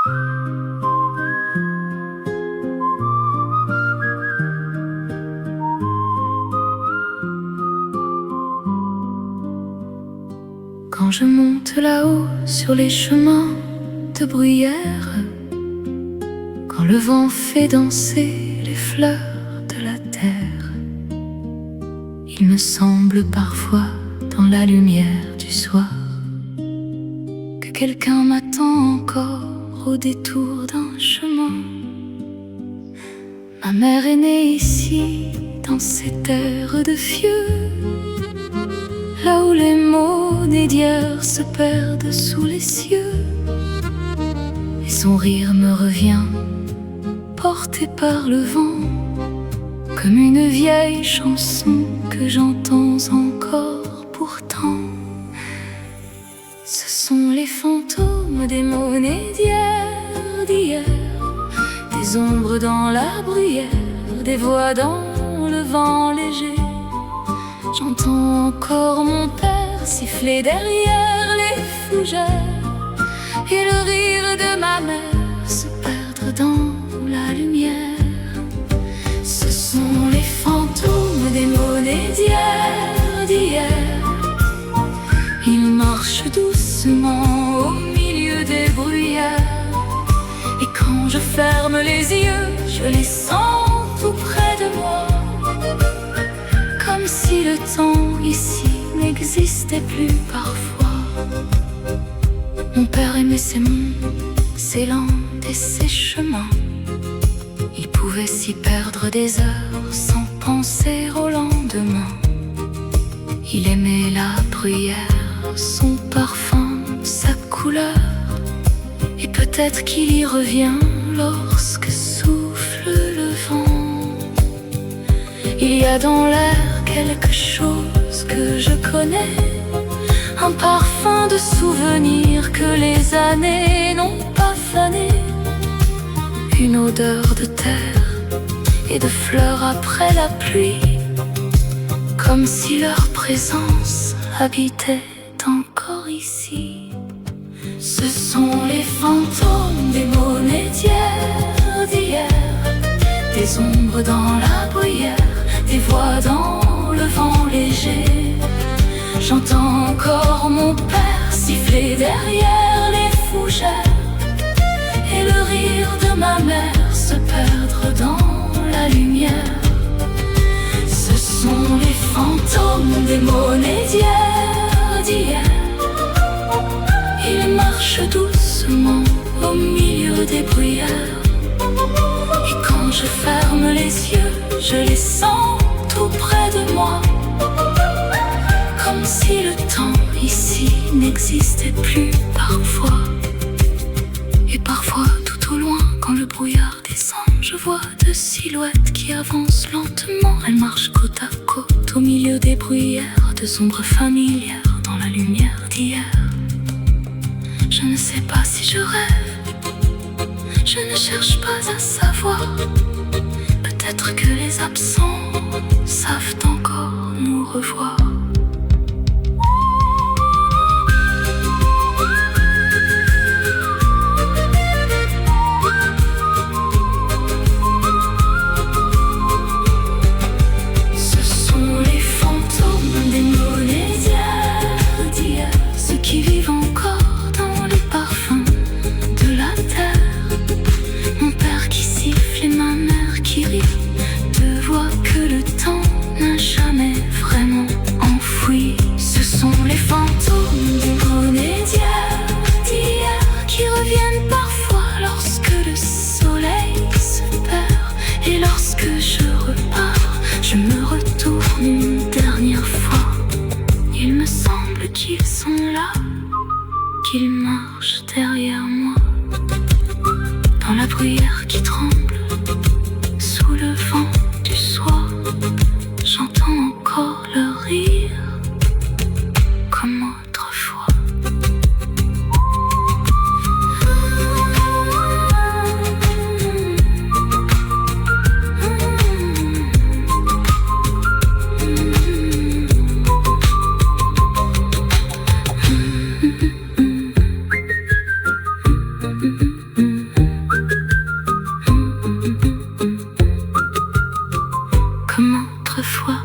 Quand je monte là-haut sur les chemins de bruyère, quand le vent fait danser les fleurs de la terre, il me semble parfois dans la lumière du soir que quelqu'un m'attend encore au détour d'un chemin. Ma mère est née ici, dans ces terres de vieux, là où les mots nés d'hier se perdent sous les cieux. Et son rire me revient, porté par le vent, comme une vieille chanson que j'entends encore pourtant. Ce sont les fantômes des mots nés d'hier, des ombres dans la bruyère, des voix dans le vent léger. J'entends encore mon père siffler derrière les fougères, et le rire de ma mère se perdre dans la lumière. Ce sont les fantômes des mots nés d'hier. Ils marchent doucement au milieu des bruyères, et quand je ferme les yeux, je les sens tout près de moi, comme si le temps ici n'existait plus parfois. Mon père aimait ses mondes, ses landes et ses chemins. Il pouvait s'y perdre des heures sans penser au lendemain. Il aimait la bruyère, son parfum, sa couleur, et peut-être qu'il y revient lorsque souffle le vent. Il y a dans l'air quelque chose que je connais, un parfum de souvenirs que les années n'ont pas fané, une odeur de terre et de fleurs après la pluie, comme si leur présence habitait encore ici. Ce sont les fantômes des mots nés d'hier, des ombres dans la bruyère, des voix dans le vent léger. J'entends encore mon père siffler derrière les fougères, et le rire de ma mère se perdre dans la lumière. Ce sont les fantômes des mots nés d'hier. Ils marchent doucement au milieu des bruyères, et quand je ferme les yeux, je les sens tout près de moi, comme si le temps ici n'existait plus parfois. Et parfois tout au loin, quand le brouillard descend, je vois deux silhouettes qui avancent lentement. Elles marchent côte à côte au milieu des bruyères, deux ombres familières dans la lumière d'hier. Je ne sais pas si je rêve, je ne cherche pas à savoir. Peut-être que les absents savent encore nous revoir. Je me retourne une dernière fois. Il me semble qu'ils sont là, qu'ils marchent derrière moi, dans la bruyère qui tremble sous le vent du soir. J'entends encore leur rire comme autrefois. Mm-hmm. comme autrefois.